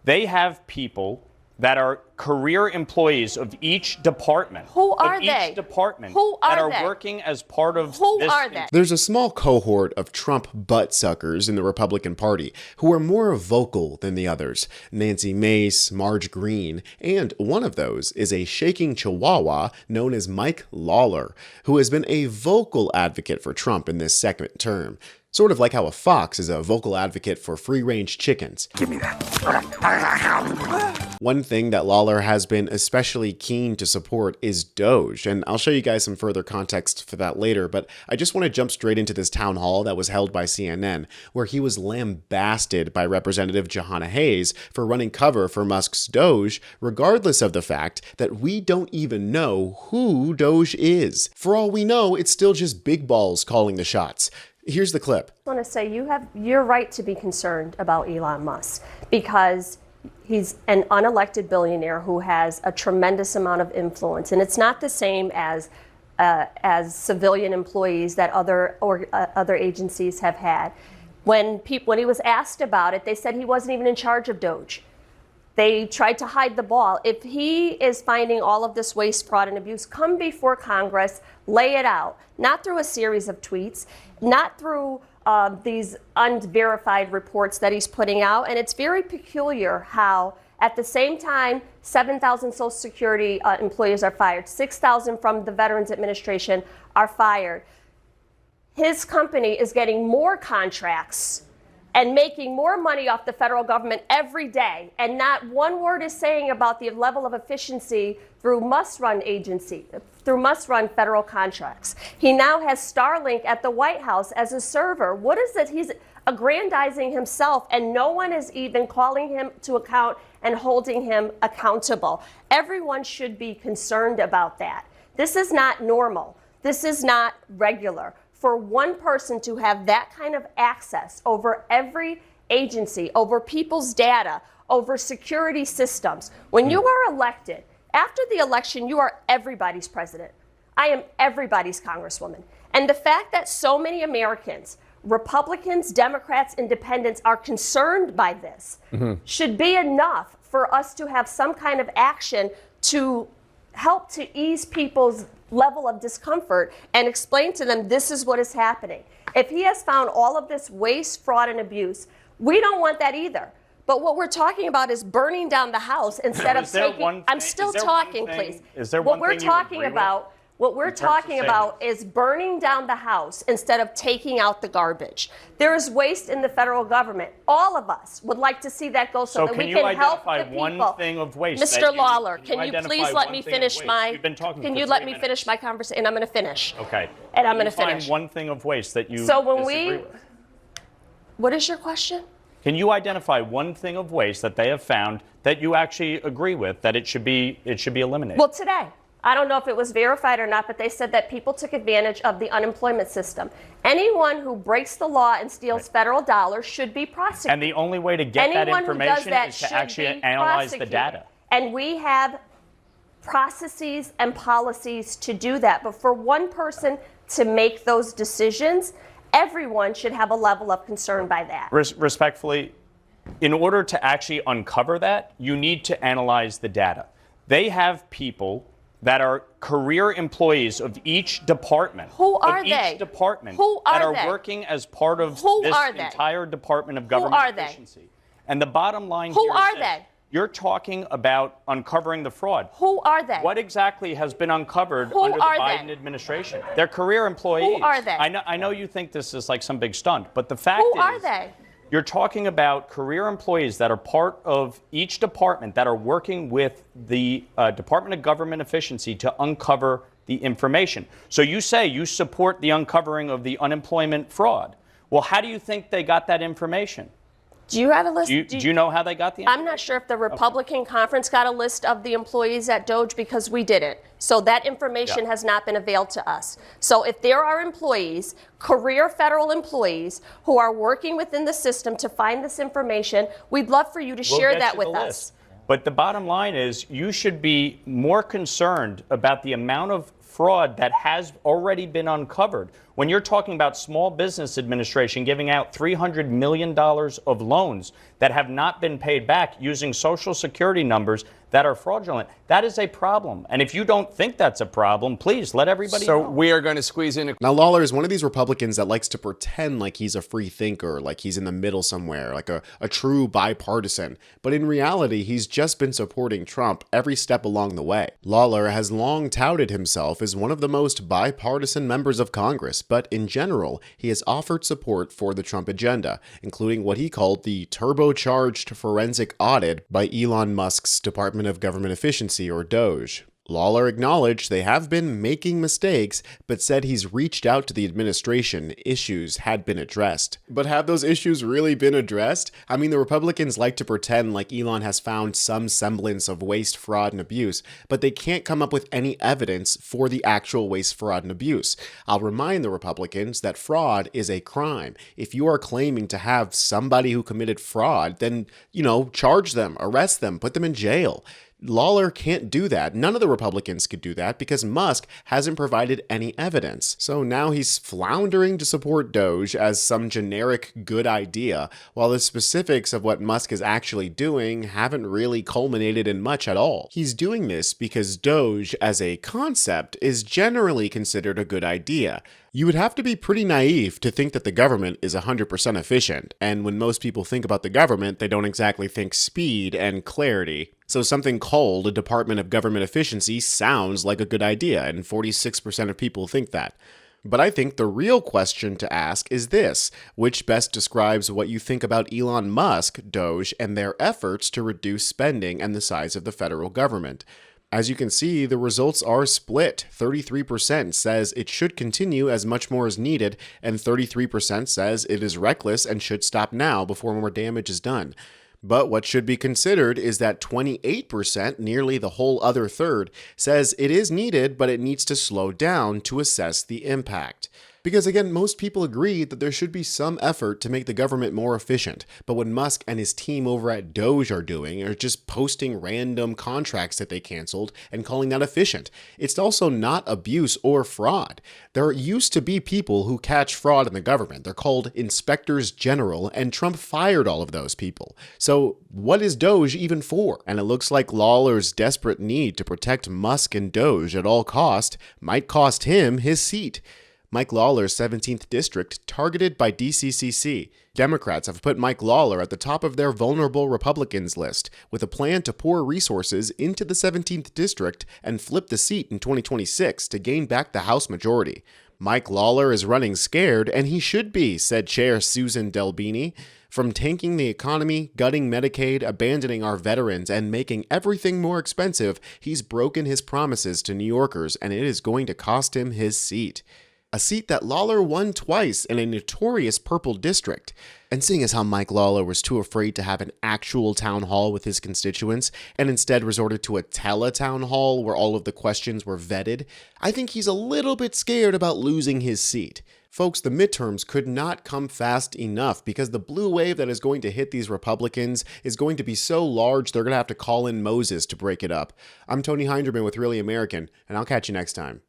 They have people that are career employees of each department. Who are they? Each department. Who are that are they? working as part of Who this. are they? There's a small cohort of Trump butt-suckers in the Republican Party who are more vocal than the others. Nancy Mace, Marge Green, and one of those is a shaking chihuahua known as Mike Lawler, who has been a vocal advocate for Trump in this second term. Sort of like how a fox is a vocal advocate for free-range chickens. Give me that. One thing that Lawler has been especially keen to support is DOGE, and I'll show you guys some further context for that later, but I just want to jump straight into this town hall that was held by CNN, where he was lambasted by Representative Jahana Hayes for running cover for Musk's DOGE, regardless of the fact that we don't even know who DOGE is. For all we know, it's still just big balls calling the shots. Here's the clip. I want to say you're right to be concerned about Elon Musk because he's an unelected billionaire who has a tremendous amount of influence, and it's not the same as civilian employees that other agencies have had. When he was asked about it, they said he wasn't even in charge of DOGE. They tried to hide the ball. If he is finding all of this waste, fraud, and abuse, come before Congress, lay it out, not through a series of tweets, not through these unverified reports that he's putting out. And it's very peculiar how, at the same time, 7,000 Social Security employees are fired, 6,000 from the Veterans Administration are fired. His company is getting more contracts and making more money off the federal government every day, and not one word is saying about the level of efficiency through must-run federal contracts. He now has Starlink at the White House as a server. What is it? He's aggrandizing himself, and no one is even calling him to account and holding him accountable. Everyone should be concerned about that. This is not normal. This is not regular. For one person to have that kind of access over every agency, over people's data, over security systems, when you are elected, after the election, you are everybody's president. I am everybody's congresswoman. And the fact that so many Americans, Republicans, Democrats, Independents, are concerned by this should be enough for us to have some kind of action to help to ease people's level of discomfort and explain to them this is what is happening. If he has found all of this waste, fraud, and abuse, we don't want that either. But what we're talking about is burning down the house instead of taking. I'm still talking, please. Is there one thing you agree with? What we're talking about is burning down the house instead of taking out the garbage. There is waste in the federal government. All of us would like to see that go so that we can help the people. One thing of waste. Mr. Lawler, can you please let me finish my? Can you let me finish my conversation? And I'm going to finish. Okay. And I'm going to finish. Find one thing of waste that you So when disagree with. What is your question? Can you identify one thing of waste that they have found that you actually agree with that it should be eliminated? Well, today. I don't know if it was verified or not, but they said that people took advantage of the unemployment system. Anyone who breaks the law and steals federal dollars should be prosecuted. And the only way to get that information is to actually analyze the data. And we have processes and policies to do that. But for one person to make those decisions, everyone should have a level of concern by that. Respectfully, in order to actually uncover that, you need to analyze the data. They have people that are career employees of each department. Who are they? Each department Who are that are they? working as part of this entire Department of Government Efficiency. And the bottom line here is this. You're talking about uncovering the fraud. Who are they? What exactly has been uncovered under the Biden administration? They're career employees. Who are they? I know you think this is like some big stunt, but the fact is, who are they? You're talking about career employees that are part of each department that are working with the Department of Government Efficiency to uncover the information. So you say you support the uncovering of the unemployment fraud. Well, how do you think they got that information? Do you have a list? Do you know how they got the information? I'm not sure if the Republican conference got a list of the employees at DOGE because we didn't. So that information has not been availed to us. So if there are employees, career federal employees, who are working within the system to find this information, we'd love for you to share that with us. But the bottom line is you should be more concerned about the amount of fraud that has already been uncovered. When you're talking about Small Business Administration giving out $300 million of loans that have not been paid back using Social Security numbers that are fraudulent, that is a problem. And if you don't think that's a problem, please let everybody know. So we are going to squeeze in. Now, Lawler is one of these Republicans that likes to pretend like he's a free thinker, like he's in the middle somewhere, like a true bipartisan. But in reality, he's just been supporting Trump every step along the way. Lawler has long touted himself as one of the most bipartisan members of Congress, but in general, he has offered support for the Trump agenda, including what he called the turbocharged forensic audit by Elon Musk's Department of Government Efficiency, or DOGE. Lawler acknowledged they have been making mistakes, but said he's reached out to the administration. Issues had been addressed. But have those issues really been addressed? I mean, the Republicans like to pretend like Elon has found some semblance of waste, fraud, and abuse, but they can't come up with any evidence for the actual waste, fraud, and abuse. I'll remind the Republicans that fraud is a crime. If you are claiming to have somebody who committed fraud, then, charge them, arrest them, put them in jail. Lawler can't do that. None of the Republicans could do that because Musk hasn't provided any evidence. So now he's floundering to support DOGE as some generic good idea, while the specifics of what Musk is actually doing haven't really culminated in much at all. He's doing this because DOGE as a concept is generally considered a good idea. You would have to be pretty naive to think that the government is 100% efficient, and when most people think about the government, they don't exactly think speed and clarity. So something called a Department of Government Efficiency sounds like a good idea, and 46% of people think that. But I think the real question to ask is this: which best describes what you think about Elon Musk, DOGE, and their efforts to reduce spending and the size of the federal government? As you can see, the results are split. 33% says it should continue as much more is needed, and 33% says it is reckless and should stop now before more damage is done. But what should be considered is that 28%, nearly the whole other third, says it is needed, but it needs to slow down to assess the impact. Because again, most people agree that there should be some effort to make the government more efficient, but what Musk and his team over at DOGE are doing are just posting random contracts that they canceled and calling that efficient. It's also not abuse or fraud. There used to be people who catch fraud in the government. They're called inspectors general, and Trump fired all of those people. So what is DOGE even for? And it looks like Lawler's desperate need to protect Musk and DOGE at all cost might cost him his seat. Mike Lawler's 17th district targeted by DCCC. Democrats have put Mike Lawler at the top of their vulnerable Republicans list, with a plan to pour resources into the 17th district and flip the seat in 2026 to gain back the House majority. Mike Lawler is running scared, and he should be, said Chair Susan Delbini. From tanking the economy, gutting Medicaid, abandoning our veterans, and making everything more expensive, he's broken his promises to New Yorkers, and it is going to cost him his seat. A seat that Lawler won twice in a notorious purple district. And seeing as how Mike Lawler was too afraid to have an actual town hall with his constituents and instead resorted to a tele-town hall where all of the questions were vetted, I think he's a little bit scared about losing his seat. Folks, the midterms could not come fast enough because the blue wave that is going to hit these Republicans is going to be so large they're going to have to call in Moses to break it up. I'm Tony Hinderman with Really American, and I'll catch you next time.